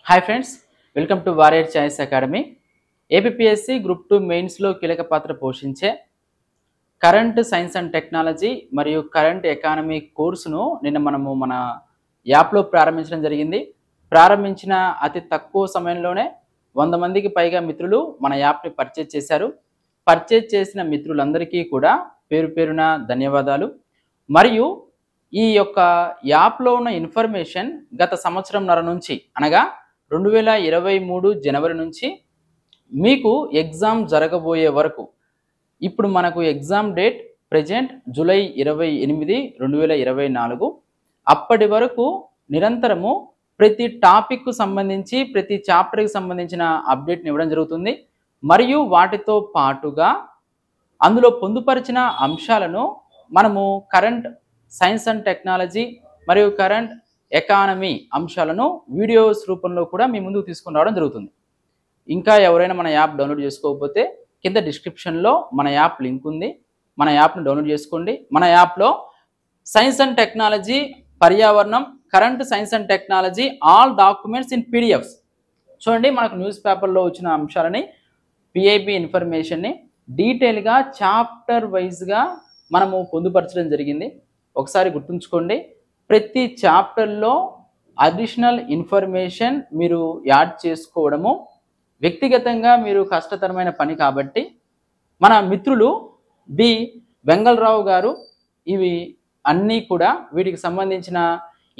Hi friends, welcome to warrior choice academy. APSC group 2 మెయిన్స్లో కీలక పాత్ర పోషించే కరెంట్ సైన్స్ అండ్ టెక్నాలజీ మరియు కరెంట్ ఎకానమీ కోర్సును నిన్న మనము మన యాప్లో ప్రారంభించడం జరిగింది. ప్రారంభించిన అతి తక్కువ సమయంలోనే 100 మందికి పైగా మిత్రులు మన యాప్ని పర్చేజ్ చేశారు. పర్చేజ్ చేసిన మిత్రులందరికీ కూడా పేరు పేరున ధన్యవాదాలు. మరియు ఈ యొక్క యాప్లో ఉన్న ఇన్ఫర్మేషన్ గత సంవత్సరంన్నర నుంచి అనగా 2023 జనవరి నుంచి మీకు ఎగ్జామ్ జరగబోయే వరకు, ఇప్పుడు మనకు ఎగ్జామ్ డేట్ ప్రెజెంట్ జూలై 28, 2024. అప్పటి వరకు నిరంతరము ప్రతి టాపిక్కు సంబంధించి ప్రతి చాప్టర్కి సంబంధించిన అప్డేట్ని ఇవ్వడం జరుగుతుంది. మరియు వాటితో పాటుగా అందులో పొందుపరిచిన అంశాలను మనము కరెంట్ సైన్స్ అండ్ టెక్నాలజీ మరియు కరెంట్ ఎకానమీ అంశాలను వీడియోస్ రూపంలో కూడా మీ ముందుకు తీసుకుని రావడం జరుగుతుంది. ఇంకా ఎవరైనా మన యాప్ డౌన్లోడ్ చేసుకోకపోతే కింద డిస్క్రిప్షన్లో మన యాప్ లింక్ ఉంది. మన యాప్ను డౌన్లోడ్ చేసుకోండి. మన యాప్లో సైన్స్ అండ్ టెక్నాలజీ, పర్యావరణం, current science and technology all documents in PDFs. చూడండి, మనకు న్యూస్ పేపర్లో వచ్చిన అంశాలని, పిఐబి ఇన్ఫర్మేషన్ని డీటెయిల్గా చాప్టర్ వైజ్గా మనము పొందుపరచడం జరిగింది. ఒకసారి గుర్తుంచుకోండి, ప్రతి చాప్టర్లో అడిషనల్ ఇన్ఫర్మేషన్ మీరు యాడ్ చేసుకోవడము వ్యక్తిగతంగా మీరు కష్టతరమైన పని కాబట్టి మన మిత్రులు బి వెంగళరావు గారు ఇవి అన్నీ కూడా వీటికి సంబంధించిన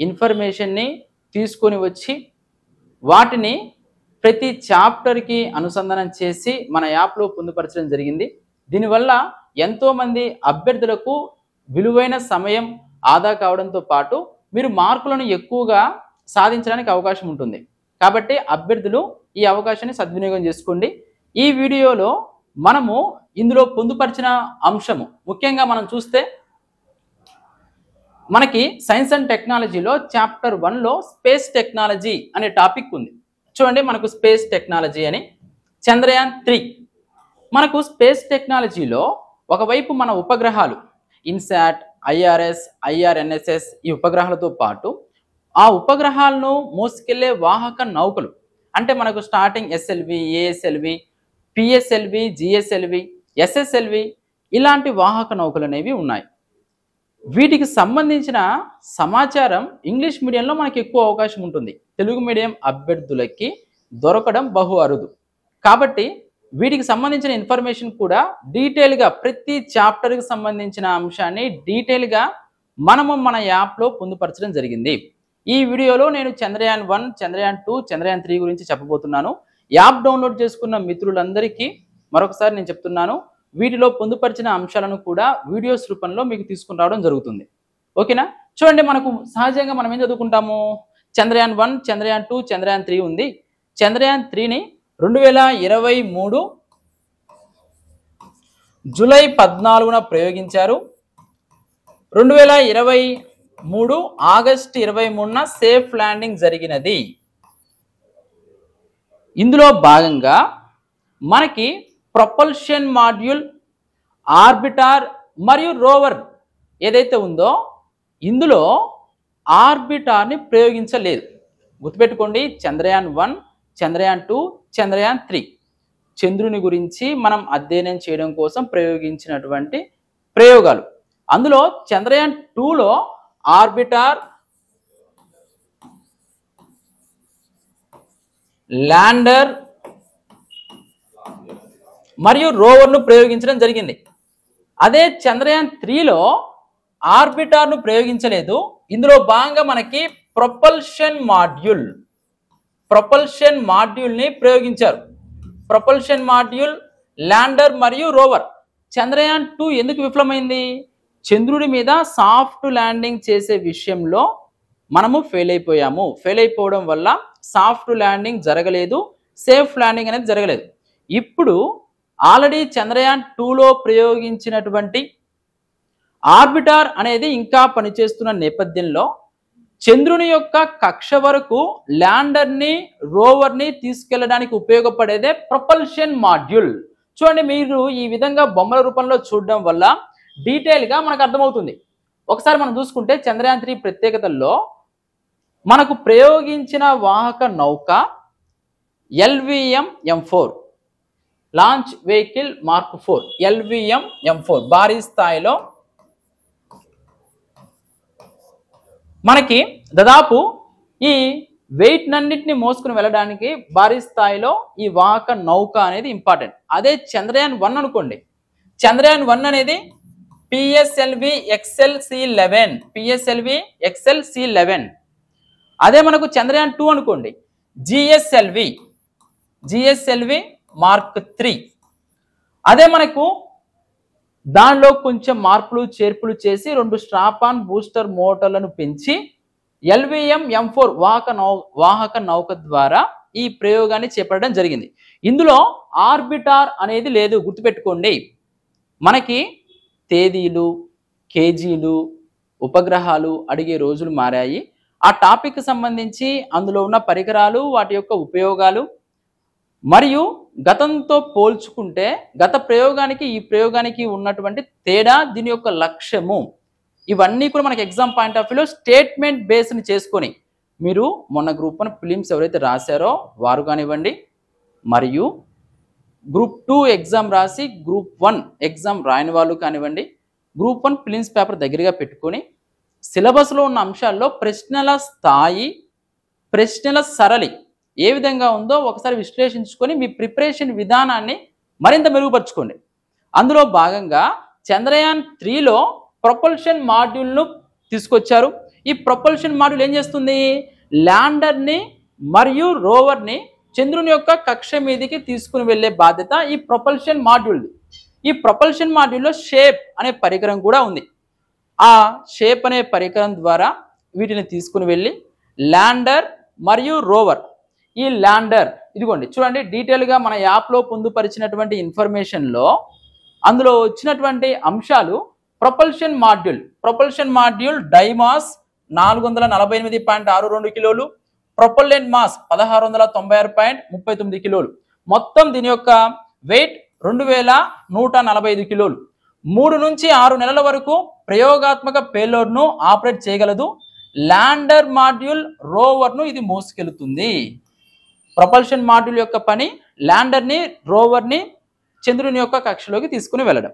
ఇన్ఫర్మేషన్ని తీసుకొని వచ్చి వాటిని ప్రతి చాప్టర్కి అనుసంధానం చేసి మన యాప్లో పొందుపరచడం జరిగింది. దీనివల్ల ఎంతోమంది అభ్యర్థులకు విలువైన సమయం ఆదా కావడంతో పాటు మీరు మార్కులను ఎక్కువగా సాధించడానికి అవకాశం ఉంటుంది. కాబట్టి అభ్యర్థులు ఈ అవకాశాన్ని సద్వినియోగం చేసుకోండి. ఈ వీడియోలో మనము ఇందులో పొందుపరిచిన అంశము ముఖ్యంగా మనం చూస్తే మనకి సైన్స్ అండ్ టెక్నాలజీలో చాప్టర్ 1లో స్పేస్ టెక్నాలజీ అనే టాపిక్ ఉంది. చూడండి, మనకు స్పేస్ టెక్నాలజీ అని చంద్రయాన్ 3. మనకు స్పేస్ టెక్నాలజీలో ఒకవైపు మన ఉపగ్రహాలు ఇన్సాట్, ఐఆర్ఎస్, ఐఆర్ఎన్ఎస్ఎస్ ఈ ఉపగ్రహాలతో పాటు ఆ ఉపగ్రహాలను మోసుకెళ్లే వాహక నౌకలు అంటే మనకు starting SLV, ASLV, PSLV, GSLV, SSLV ఇలాంటి వాహక నౌకలు అనేవి ఉన్నాయి. వీటికి సంబంధించిన సమాచారం ఇంగ్లీష్ మీడియంలో మనకి ఎక్కువ అవకాశం ఉంటుంది. తెలుగు మీడియం అభ్యర్థులకి దొరకడం బహు అరుదు. కాబట్టి వీటికి సంబంధించిన ఇన్ఫర్మేషన్ కూడా డీటెయిల్గా ప్రతి చాప్టర్కి సంబంధించిన అంశాన్ని డీటెయిల్గా మనము మన యాప్లో పొందుపరచడం జరిగింది. ఈ వీడియోలో నేను చంద్రయాన్ 1, చంద్రయాన్ 2, చంద్రయాన్ 3 గురించి చెప్పబోతున్నాను. యాప్ డౌన్లోడ్ చేసుకున్న మిత్రులందరికీ మరొకసారి నేను చెప్తున్నాను, వీటిలో పొందుపరిచిన అంశాలను కూడా వీడియోస్ రూపంలో మీకు తీసుకుని రావడం జరుగుతుంది. ఓకేనా? చూడండి, మనకు సహజంగా మనం ఏం చదువుకుంటాము, చంద్రయాన్ 1, చంద్రయాన్ 2, చంద్రయాన్ 3 ఉంది. చంద్రయాన్ 3ని 2023 జూలై 14న ప్రయోగించారు. 2023 ఆగస్టు 23న సేఫ్ ల్యాండింగ్ జరిగినది. ఇందులో భాగంగా మనకి ప్రొపల్షన్ మాడ్యూల్, ఆర్బిటార్ మరియు రోవర్ ఏదైతే ఉందో ఇందులో ఆర్బిటార్ని ప్రయోగించలేదు. గుర్తుపెట్టుకోండి, చంద్రయాన్ 1, చంద్రయాన్ 2, చంద్రయాన్ 3 చంద్రుని గురించి మనం అధ్యయనం చేయడం కోసం ప్రయోగించినటువంటి ప్రయోగాలు. అందులో చంద్రయాన్ 2లో ఆర్బిటార్, ల్యాండర్ మరియు రోవర్ను ప్రయోగించడం జరిగింది. అదే చంద్రయాన్ 3లో ఆర్బిటార్ను ప్రయోగించలేదు. ఇందులో భాగంగా మనకి ప్రొపల్షన్ మాడ్యూల్ని ప్రయోగించారు. ప్రొపల్షన్ మాడ్యూల్, ల్యాండర్ మరియు రోవర్. చంద్రయాన్ 2 ఎందుకు విఫలమైంది? చంద్రుడి మీద సాఫ్ట్ ల్యాండింగ్ చేసే విషయంలో మనము ఫెయిల్ అయిపోయాము. ఫెయిల్ అయిపోవడం వల్ల సాఫ్ట్ ల్యాండింగ్ జరగలేదు, సేఫ్ ల్యాండింగ్ అనేది జరగలేదు. ఇప్పుడు ఆల్రెడీ చంద్రయాన్ 2లో ప్రయోగించినటువంటి ఆర్బిటార్ అనేది ఇంకా పనిచేస్తున్న నేపథ్యంలో చంద్రుని యొక్క కక్ష వరకు ల్యాండర్ని, రోవర్ని తీసుకెళ్లడానికి ఉపయోగపడేదే ప్రొపల్షన్ మాడ్యూల్. చూడండి, మీరు ఈ విధంగా బొమ్మల రూపంలో చూడడం వల్ల డీటెయిల్గా మనకు అర్థమవుతుంది. ఒకసారి మనం చూసుకుంటే చంద్రయాన్ 3 ప్రత్యేకతల్లో మనకు ప్రయోగించిన వాహక నౌక LVM-M4 launch vehicle mark 4 LVM-M4 భారీ స్థాయిలో మనకి దాదాపు ఈ వెయిట్ నన్నిటిని మోసుకుని వెళ్ళడానికి భారీ స్థాయిలో ఈ వాహక నౌక అనేది ఇంపార్టెంట్. అదే చంద్రయాన్ 1 అనుకోండి, చంద్రయాన్ 1 అనేది PSLV XLC-11 అదే మనకు చంద్రయాన్ 2 అనుకోండి GSLV మార్క్ 3. అదే మనకు దానిలో కొంచెం మార్పులు చేర్పులు చేసి 2 స్ట్రాప్ ఆన్ బూస్టర్ మోటార్లను పెంచి LVM-M4 వాహక నౌక ద్వారా ఈ ప్రయోగాన్ని చేపట్టడం జరిగింది. ఇందులో ఆర్బిటార్ అనేది లేదు, గుర్తుపెట్టుకోండి. మనకి తేదీలు, కేజీలు, ఉపగ్రహాలు అడిగే రోజులు మారాయి. ఆ టాపిక్ సంబంధించి అందులో ఉన్న పరికరాలు, వాటి యొక్క ఉపయోగాలు మరియు గతంతో పోల్చుకుంటే గత ప్రయోగానికి ఈ ప్రయోగానికి ఉన్నటువంటి తేడా, దీని యొక్క లక్ష్యము, ఇవన్నీ కూడా మనకి ఎగ్జామ్ పాయింట్ ఆఫ్ వ్యూలో స్టేట్మెంట్ బేస్ని చేసుకొని మీరు మొన్న గ్రూప్ 1 ఫిలిమ్స్ ఎవరైతే రాశారో వారు కానివ్వండి, మరియు గ్రూప్ 2 ఎగ్జామ్ రాసి గ్రూప్ 1 ఎగ్జామ్ రాయని వాళ్ళు కానివ్వండి, గ్రూప్ 1 ఫిలిమ్స్ పేపర్ దగ్గరగా పెట్టుకొని సిలబస్లో ఉన్న అంశాల్లో ప్రశ్నల స్థాయి, ప్రశ్నల సరళి ఏ విధంగా ఉందో ఒకసారి విశ్లేషించుకొని మీ ప్రిపరేషన్ విధానాన్ని మరింత మెరుగుపరచుకోండి. అందులో భాగంగా చంద్రయాన్ 3లో ప్రొపల్షన్ మాడ్యూల్ను తీసుకొచ్చారు. ఈ ప్రొపల్షన్ మాడ్యూల్ ఏం చేస్తుంది? ల్యాండర్ని మరియు రోవర్ని చంద్రుని యొక్క కక్ష మీదకి తీసుకుని వెళ్ళే బాధ్యత ఈ ప్రొపల్షన్ మాడ్యూల్ది. ఈ ప్రొపల్షన్ మాడ్యూల్లో షేప్ అనే పరికరం కూడా ఉంది. ఆ షేప్ అనే పరికరం ద్వారా వీటిని తీసుకుని వెళ్ళి ల్యాండర్ మరియు రోవర్, ఈ ల్యాండర్ ఇదిగోండి చూడండి, డీటెయిల్గా మన యాప్లో పొందుపరిచినటువంటి ఇన్ఫర్మేషన్లో అందులో వచ్చినటువంటి అంశాలు ప్రొపల్షన్ మాడ్యూల్ డైమాస్ 448.62 కిలోలు, ప్రొపల్లెంట్ మాస్ 1696.39 కిలోలు. మొత్తం దీని యొక్క వెయిట్ 2145 కిలోలు. 3 నుంచి 6 నెలల వరకు ప్రయోగాత్మక పేలోడ్ను ఆపరేట్ చేయగలదు. ల్యాండర్ మాడ్యూల్ రోవర్ను ఇది మోసుకెళ్తుంది. ప్రొపల్షన్ మాడ్యూల్ యొక్క పని ల్యాండర్ని, రోవర్ని చంద్రుని యొక్క కక్షలోకి తీసుకుని వెళ్ళడం.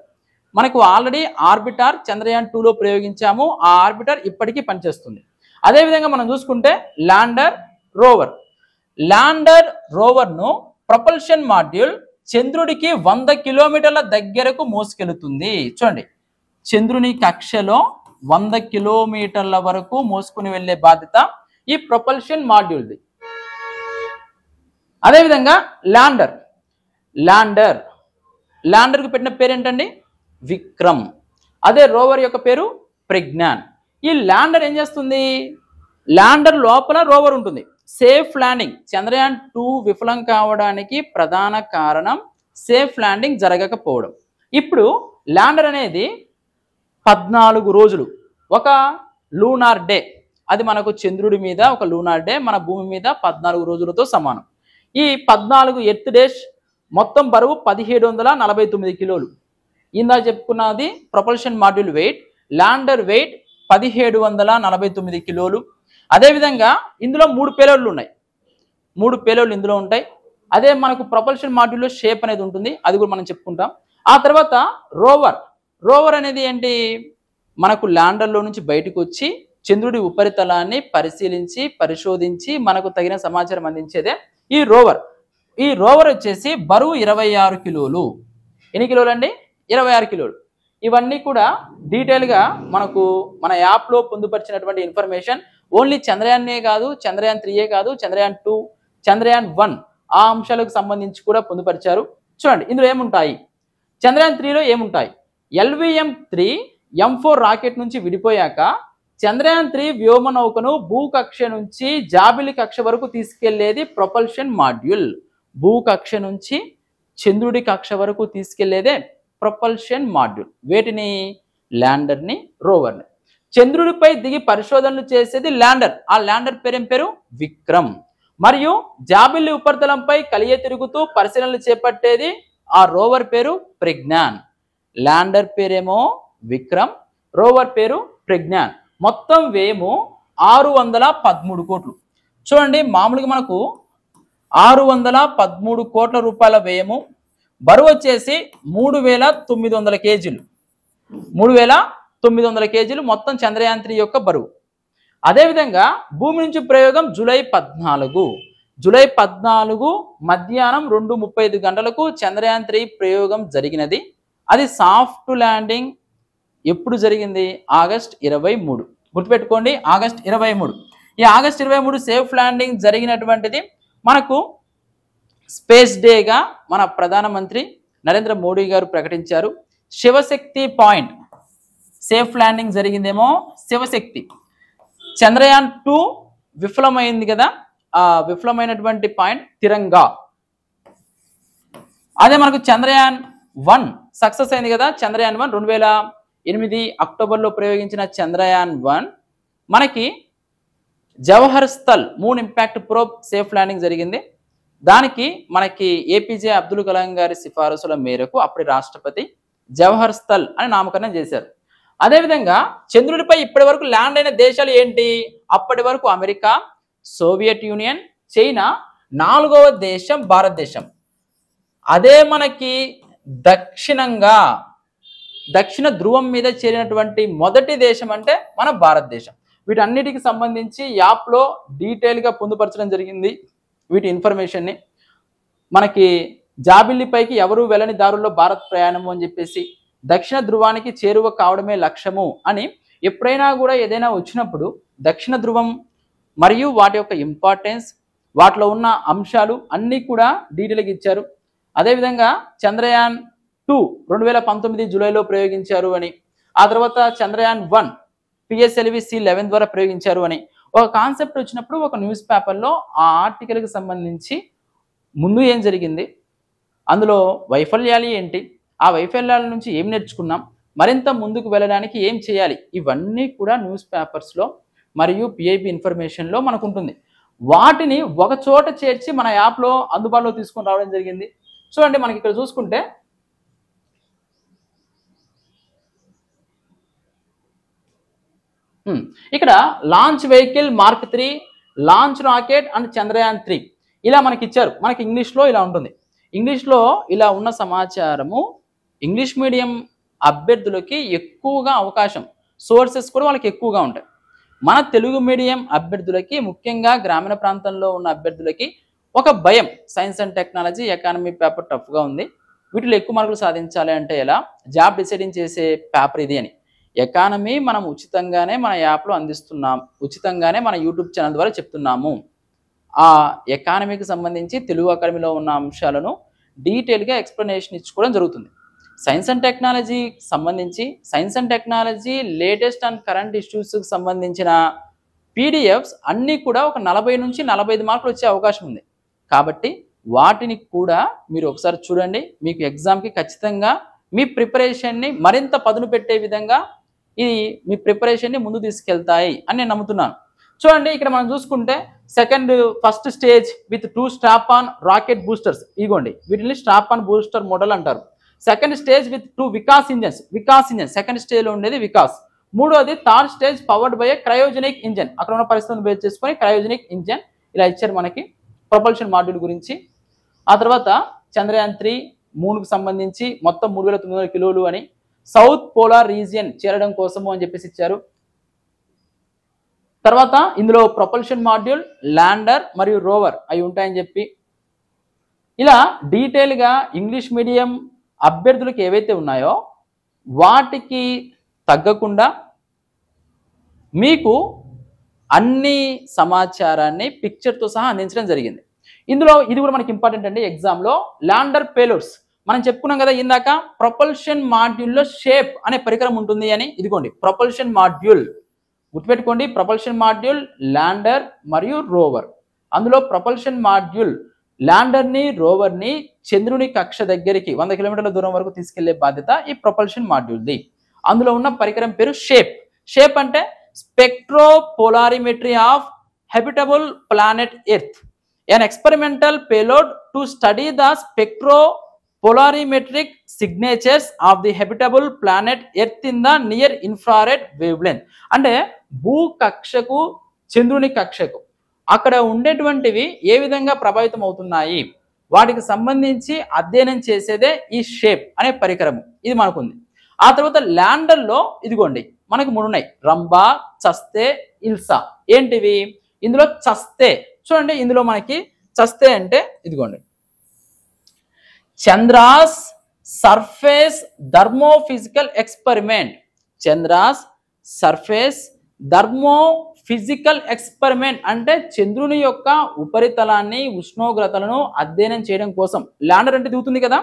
మనకు ఆల్రెడీ ఆర్బిటార్ చంద్రయాన్ 2లో ప్రయోగించాము. ఆ ఆర్బిటార్ ఇప్పటికీ పనిచేస్తుంది. అదేవిధంగా మనం చూసుకుంటే ల్యాండర్ రోవర్ను ప్రొపల్షన్ మాడ్యూల్ చంద్రుడికి 100 కిలోమీటర్ల దగ్గరకు మోసుకెళ్తుంది. చూడండి, చంద్రుని కక్షలో 100 కిలోమీటర్ల వరకు మోసుకుని వెళ్ళే బాధ్యత ఈ ప్రొపల్షన్ మాడ్యూల్ది. అదేవిధంగా ల్యాండర్కి పెట్టిన పేరు ఏంటండి? విక్రమ్. అదే రోవర్ యొక్క పేరు ప్రజ్ఞాన్. ఈ ల్యాండర్ ఏం చేస్తుంది? ల్యాండర్ లోపల రోవర్ ఉంటుంది. సేఫ్ ల్యాండింగ్, చంద్రయాన్ 2 విఫలం కావడానికి ప్రధాన కారణం సేఫ్ ల్యాండింగ్ జరగకపోవడం. ఇప్పుడు ల్యాండర్ అనేది 14 రోజులు, ఒక లూనార్ డే, అది మనకు చంద్రుడి మీద ఒక లూనార్ డే, మన భూమి మీద 14 రోజులతో సమానం. ఈ 14 ఎర్త్ డేస్ మొత్తం బరువు 1749 కిలోలు. ఇందా చెప్పుకున్నది propulsion module weight, lander weight 1749 కిలోలు. అదేవిధంగా ఇందులో 3 పేలోడ్లు ఉన్నాయి. 3 పేలోడ్లు ఇందులో ఉంటాయి. అదే మనకు ప్రొపల్షన్ మాడ్యూల్లో షేప్ అనేది ఉంటుంది, అది కూడా మనం చెప్పుకుంటాం. ఆ తర్వాత రోవర్ అనేది ఏంటి? మనకు ల్యాండర్లో నుంచి బయటకు వచ్చి చంద్రుడి ఉపరితలాన్ని పరిశోధించి మనకు తగిన సమాచారం అందించేదే ఈ రోవర్. ఈ రోవర్ వచ్చేసి బరువు 26 కిలోలు. ఎన్ని కిలోలు అండి? 26 కిలోలు. ఇవన్నీ కూడా డీటెయిల్గా మనకు మన యాప్లో పొందుపరిచినటువంటి ఇన్ఫర్మేషన్. ఓన్లీ చంద్రయాన్నే కాదు, చంద్రయాన్ 3 కాదు, చంద్రయాన్ 2, చంద్రయాన్ 1 ఆ అంశాలకు సంబంధించి కూడా పొందుపరిచారు. చూడండి ఇందులో ఏముంటాయి, చంద్రయాన్ 3లో ఏముంటాయి. LVM-3 M4 రాకెట్ నుంచి విడిపోయాక చంద్రయాన్ 3 వ్యోమ నౌకను భూకక్ష నుంచి జాబిలి కక్ష వరకు తీసుకెళ్లేది ప్రొపల్షన్ మాడ్యూల్. భూకక్ష నుంచి చంద్రుడి కక్ష వరకు తీసుకెళ్లేదే ప్రొపల్షన్ మాడ్యూల్. వేటిని? ల్యాండర్ని, రోవర్ని. చంద్రుడిపై దిగి పరిశోధనలు చేసేది ల్యాండర్. ఆ ల్యాండర్ పేరేం పేరు? విక్రమ్. మరియు జాబిల్లి ఉపరితలంపై కలియ తిరుగుతూ పరిశీలనలు చేపట్టేది ఆ రోవర్ పేరు ప్రజ్ఞాన్. ల్యాండర్ పేరేమో విక్రమ్, రోవర్ పేరు ప్రజ్ఞాన్. మొత్తం వ్యయము 613 కోట్లు. చూడండి, మామూలుగా మనకు 613 కోట్ల రూపాయల వ్యయము, బరువు వచ్చేసి 3900 కేజీలు. 3900 కేజీలు మొత్తం చంద్రయాన్ 3 యొక్క బరువు. అదేవిధంగా భూమి నుంచి ప్రయోగం జూలై 14 మధ్యాహ్నం 2:35 గంటలకు చంద్రయాన్ 3 ప్రయోగం జరిగినది. అది సాఫ్ట్ ల్యాండింగ్ ఎప్పుడు జరిగింది? ఆగస్ట్ 23. గుర్తుపెట్టుకోండి, ఆగస్ట్ 23. ఈ ఆగస్ట్ 23 సేఫ్ ల్యాండింగ్ జరిగినటువంటిది మనకు స్పేస్ డేగా మన ప్రధానమంత్రి నరేంద్ర మోడీ గారు ప్రకటించారు. శివశక్తి పాయింట్ సేఫ్ ల్యాండింగ్ జరిగిందేమో శివశక్తి. చంద్రయాన్ 2 విఫలమైంది కదా, ఆ విఫలమైనటువంటి పాయింట్ తిరంగా. అదే మనకు చంద్రయాన్ 1 సక్సెస్ అయింది కదా. చంద్రయాన్ 1 2008 అక్టోబర్లో ప్రయోగించిన చంద్రయాన్ 1 మనకి Jawahar Sthal moon impact probe safe landing జరిగింది. దానికి మనకి ఏపీజే అబ్దుల్ కలాం గారి సిఫారసుల మేరకు అప్పటి రాష్ట్రపతి జవహర్ స్థల్ అని నామకరణం చేశారు. అదేవిధంగా చంద్రుడిపై ఇప్పటి వరకు ల్యాండ్ అయిన దేశాలు ఏంటి? అప్పటి వరకు అమెరికా, సోవియట్ యూనియన్, చైనా, 4వ దేశం భారతదేశం. అదే మనకి దక్షిణ ధ్రువం మీద చేరినటువంటి మొదటి దేశం అంటే మన భారతదేశం. వీటన్నిటికి సంబంధించి యాప్లో డీటెయిల్గా పొందుపరచడం జరిగింది. వీటి ఇన్ఫర్మేషన్ని మనకి జాబిల్లిపైకి ఎవరు వెళ్ళని దారుల్లో భారత్ ప్రయాణము అని చెప్పేసి, దక్షిణ ధ్రువానికి చేరువ కావడమే లక్ష్యము అని ఎప్పుడైనా కూడా ఏదైనా వచ్చినప్పుడు దక్షిణ ధ్రువం మరియు వాటి యొక్క ఇంపార్టెన్స్, వాటిలో ఉన్న అంశాలు అన్నీ కూడా డీటెయిల్గా ఇచ్చారు. అదేవిధంగా చంద్రయాన్ 2 2019 జూలైలో ప్రయోగించారు అని, ఆ తర్వాత చంద్రయాన్ 1 PSLV C11 ద్వారా ప్రయోగించారు అని ఒక కాన్సెప్ట్ వచ్చినప్పుడు ఒక న్యూస్ పేపర్లో ఆ ఆర్టికల్కి సంబంధించి ముందు ఏం జరిగింది, అందులో వైఫల్యాలు ఏంటి, ఆ వైఫల్యాల నుంచి ఏం నేర్చుకున్నాం, మరింత ముందుకు వెళ్ళడానికి ఏం చేయాలి, ఇవన్నీ కూడా న్యూస్ పేపర్స్లో మరియు PIB ఇన్ఫర్మేషన్లో మనకు ఉంటుంది. వాటిని ఒక చోట చేర్చి మన యాప్లో అందుబాటులో తీసుకొని రావడం జరిగింది. చూడండి, మనకి ఇక్కడ చూసుకుంటే ఇక్కడ launch vehicle mark 3, launch rocket and Chandrayaan 3 ఇలా మనకి ఇచ్చారు. మనకి ఇంగ్లీష్లో ఇలా ఉంటుంది. ఇంగ్లీష్లో ఇలా ఉన్న సమాచారము ఇంగ్లీష్ మీడియం అభ్యర్థులకి ఎక్కువగా అవకాశం, సోర్సెస్ కూడా వాళ్ళకి ఎక్కువగా ఉంటాయి. మన తెలుగు మీడియం అభ్యర్థులకి, ముఖ్యంగా గ్రామీణ ప్రాంతంలో ఉన్న అభ్యర్థులకి ఒక భయం, science and technology, economy paper టఫ్గా ఉంది, వీటిలో ఎక్కువ మార్కులు సాధించాలి అంటే ఎలా, జాబ్ డిసైడింగ్ చేసే పేపర్ ఇది అని. ఎకానమీ మనం ఉచితంగానే మన యాప్లో అందిస్తున్నాం, ఉచితంగానే మన యూట్యూబ్ ఛానల్ ద్వారా చెప్తున్నాము. ఆ ఎకానమీకి సంబంధించి తెలుగు అకాడమీలో ఉన్న అంశాలను డీటెయిల్గా ఎక్స్ప్లెనేషన్ ఇచ్చుకోవడం జరుగుతుంది. సైన్స్ అండ్ టెక్నాలజీకి సంబంధించి science and technology latest and current ఇష్యూస్కి సంబంధించిన PDFs అన్నీ కూడా ఒక 40 నుంచి 45 మార్కులు వచ్చే అవకాశం ఉంది. కాబట్టి వాటిని కూడా మీరు ఒకసారి చూడండి. మీకు ఎగ్జామ్కి ఖచ్చితంగా మీ ప్రిపరేషన్ని మరింత పదును పెట్టే విధంగా ఇది మీ ప్రిపరేషన్ని ముందు తీసుకెళ్తాయి అని నేను నమ్ముతున్నాను. చూడండి, ఇక్కడ మనం చూసుకుంటే first stage with 2 strap on rocket boosters, ఇగోండి వీటిని స్ట్రాప్ ఆన్ బూస్టర్ మోడల్ అంటారు. Second stage with 2 Vikas engine, second స్టేజ్లో ఉండేది వికాస్. మూడోది third stage powered by cryogenic engine, అక్కడ ఉన్న పరిస్థితులను బేస్ చేసుకొని క్రయోజెనిక్ ఇంజన్ ఇలా ఇచ్చారు మనకి ప్రొపల్షన్ మాడ్యూల్ గురించి. ఆ తర్వాత చంద్రయాన్ 3 మూన్కి సంబంధించి మొత్తం 3900 కిలోలు అని, సౌత్ పోలార్ రీజియన్ చేరడం కోసము అని చెప్పేసి ఇచ్చారు. తర్వాత ఇందులో ప్రొపల్షన్ మాడ్యూల్, ల్యాండర్ మరియు రోవర్ అవి ఉంటాయని చెప్పి ఇలా డీటెయిల్గా ఇంగ్లీష్ మీడియం అభ్యర్థులకు ఏవైతే ఉన్నాయో వాటికి తగ్గకుండా మీకు అన్ని సమాచారాన్ని పిక్చర్తో సహా అందించడం జరిగింది. ఇందులో ఇది కూడా మనకి ఇంపార్టెంట్ అండి. ఎగ్జామ్లో ల్యాండర్ పేలోడ్స్ మనం చెప్పుకున్నాం కదా ఇందాక, ప్రొపల్షన్ మాడ్యూల్లో షేప్ అనే పరికరం ఉంటుంది అని. ఇదిగోండి ప్రొపల్షన్ మాడ్యూల్, గుర్తుపెట్టుకోండి, ప్రొపల్షన్ మాడ్యూల్, ల్యాండర్ మరియు రోవర్. అందులో ప్రొపల్షన్ మాడ్యూల్ ల్యాండర్ని, రోవర్ని చంద్రుని కక్ష దగ్గరికి 100 కిలోమీటర్ల దూరం వరకు తీసుకెళ్లే బాధ్యత ఈ ప్రొపల్షన్ మాడ్యూల్ది. అందులో ఉన్న పరికరం పేరు షేప్ అంటే spectropolarimetry of habitable planet earth, an experimental payload to study the spectropolarimetric signatures of the habitable planet earth in the near infrared wavelength. అంటే భూ కక్షకు చంద్రుని కక్షకు అక్కడ ఉండేటువంటివి ఏ విధంగా ప్రభావితం అవుతున్నాయి, వాటికి సంబంధించి అధ్యయనం చేసేదే ఈ షేప్ అనే పరికరం. ఇది మనకుంది. ఆ తర్వాత ల్యాండర్లో ఇదిగోండి మనకు 3 ఉన్నాయి, రంభా, చస్తే, ఇల్సా. ఏంటివి? ఇందులో చస్తే చూడండి, ఇందులో మనకి చస్తే అంటే ఇదిగోండి Chandra's surface thermophysical experiment. Chandra's surface thermophysical experiment అంటే చంద్రుని యొక్క ఉపరితలాన్ని, ఉష్ణోగ్రతలను అధ్యయనం చేయడం కోసం. ల్యాండర్ అంటే దిగుతుంది కదా,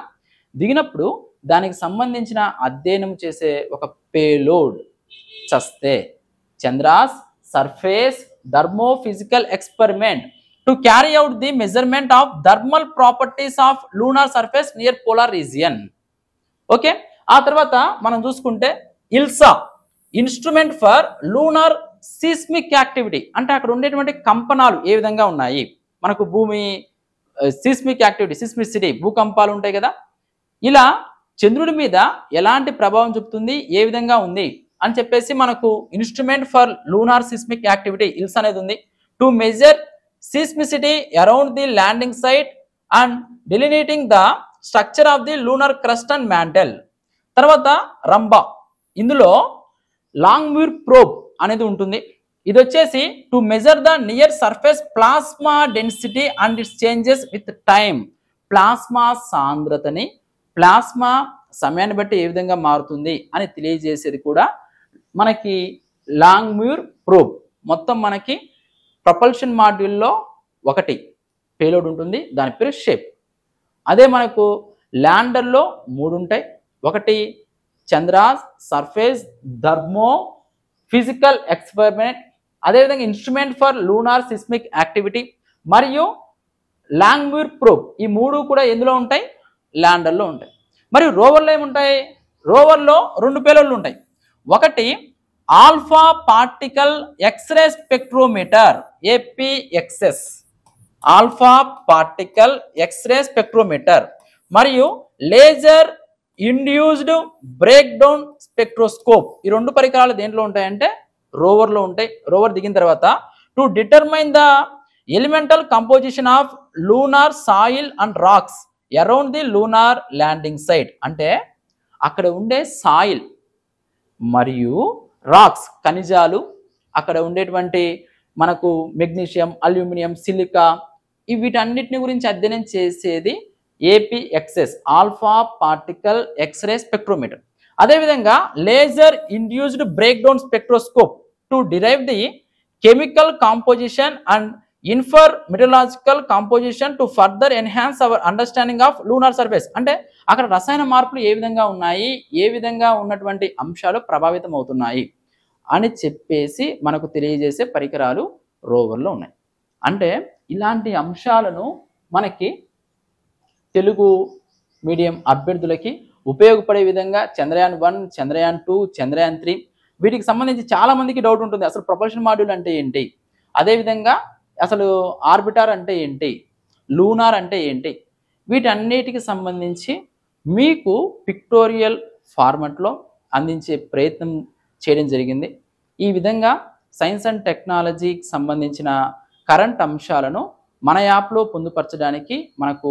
దిగినప్పుడు దానికి సంబంధించిన అధ్యయనం చేసే ఒక పేలోడ్ చస్తే. Chandra's surface thermophysical experiment to carry out the measurement of thermal properties of lunar surface near polar region. Okay, ఆ తర్వాత మనం చూసుకుంటే ILSA instrument for lunar seismic activity అంటే అక్కడ ఉండేటువంటి కంపనాలు ఏ విధంగా ఉన్నాయి. మనకు భూమి సీస్మిక్ యాక్టివిటీ, సిస్మిసిటీ, భూకంపాలు ఉంటాయి కదా, ఇలా చంద్రుడి మీద ఎలాంటి ప్రభావం చూపుతుంది, ఏ విధంగా ఉంది అని చెప్పేసి మనకు instrument for lunar seismic activity ILSA అనేది ఉంది. To measure seismicity around the landing site and delineating the structure of the lunar crust and mantle. తర్వాత రంభా, ఇందులో లాంగ్ మ్యూర్ ప్రోబ్ అనేది ఉంటుంది. ఇది వచ్చేసి to measure the near surface plasma density and its changes with time. Plasma సాంద్రతని plasma సమయాన్ని బట్టి ఏ విధంగా మారుతుంది అని తెలియజేసేది కూడా మనకి లాంగ్ మ్యూర్ ప్రోబ్. మొత్తం మనకి ప్రపల్షన్ మాడ్యూల్లో ఒకటి పేలోడ్ ఉంటుంది, దాని పేరు షేప్. అదే మనకు ల్యాండర్లో 3 ఉంటాయి. ఒకటి Chandra's surface thermo physical experiment, అదేవిధంగా instrument for lunar seismic activity మరియు లాంగ్ మ్యూర్ ప్రోబ్. ఈ 3 కూడా ఎందులో ఉంటాయి? ల్యాండర్లో ఉంటాయి. మరియు రోవర్లో ఏముంటాయి? రోవర్లో 2 పేలోడ్లు ఉంటాయి. ఒకటి alpha particle X-ray spectrometer, APXS, alpha particle X-ray spectrometer, మరియు laser induced break down spectroscope. ఈ 2 పరికరాలు దేంట్లో ఉంటాయంటే రోవర్లో ఉంటాయి. రోవర్ దిగిన తర్వాత to determine the elemental composition of lunar soil and rocks around the lunar landing site అంటే అక్కడ ఉండే సాయిల్ మరియు రాక్స్ ఖనిజాలు, అక్కడ ఉండేటువంటి మనకు మెగ్నీషియం, అల్యూమినియం, సిలికా, వీటన్నిటిని గురించి అధ్యయనం చేసేది ఏపీఎక్స్ఎస్, ఆల్ఫా పార్టికల్ ఎక్స్రే స్పెక్ట్రోమీటర్. అదేవిధంగా laser induced break down spectroscope to derive the chemical composition and infer మెటలాజికల్ composition to further enhance our understanding of lunar surface అంటే అక్కడ రసాయన మార్పులు ఏ విధంగా ఉన్నాయి, ఏ విధంగా ఉన్నటువంటి అంశాలు ప్రభావితం అవుతున్నాయి అని చెప్పేసి మనకు తెలియజేసే పరికరాలు రోవర్లో ఉన్నాయి. అంటే ఇలాంటి అంశాలను మనకి తెలుగు మీడియం అభ్యర్థులకి ఉపయోగపడే విధంగా చంద్రయాన్ 1, చంద్రయాన్ 2, చంద్రయాన్ 3 వీటికి సంబంధించి చాలా మందికి డౌట్ ఉంటుంది. అసలు ప్రొపల్షన్ మాడ్యూల్ అంటే ఏంటి, అదేవిధంగా అసలు ఆర్బిటార్ అంటే ఏంటి, లూనార్ అంటే ఏంటి, వీటన్నిటికి సంబంధించి మీకు పిక్టోరియల్ ఫార్మాట్లో అందించే ప్రయత్నం చేయడం జరిగింది. ఈ విధంగా సైన్స్ అండ్ టెక్నాలజీకి సంబంధించిన కరెంట్ అంశాలను మన యాప్లో పొందుపరచడానికి మనకు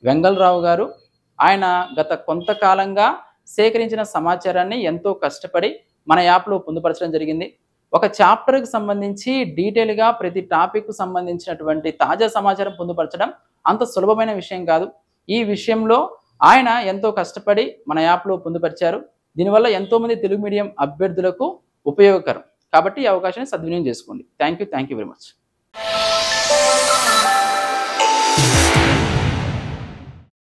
వెంగళరావు గారు ఆయన గత కొంతకాలంగా సేకరించిన సమాచారాన్ని ఎంతో కష్టపడి మన యాప్లో పొందుపరచడం జరిగింది. ఒక చాప్టర్కి సంబంధించి డీటెయిల్గా ప్రతి టాపిక్కు సంబంధించినటువంటి తాజా సమాచారం పొందుపరచడం అంత సులభమైన విషయం కాదు. ఈ విషయంలో ఆయన ఎంతో కష్టపడి మన యాప్లో పొందుపరిచారు. దీనివల్ల ఎంతోమంది తెలుగు మీడియం అభ్యర్థులకు ఉపయోగకరం. కాబట్టి ఈ అవకాశాన్ని సద్వినియోగం చేసుకోండి. Thank you very much.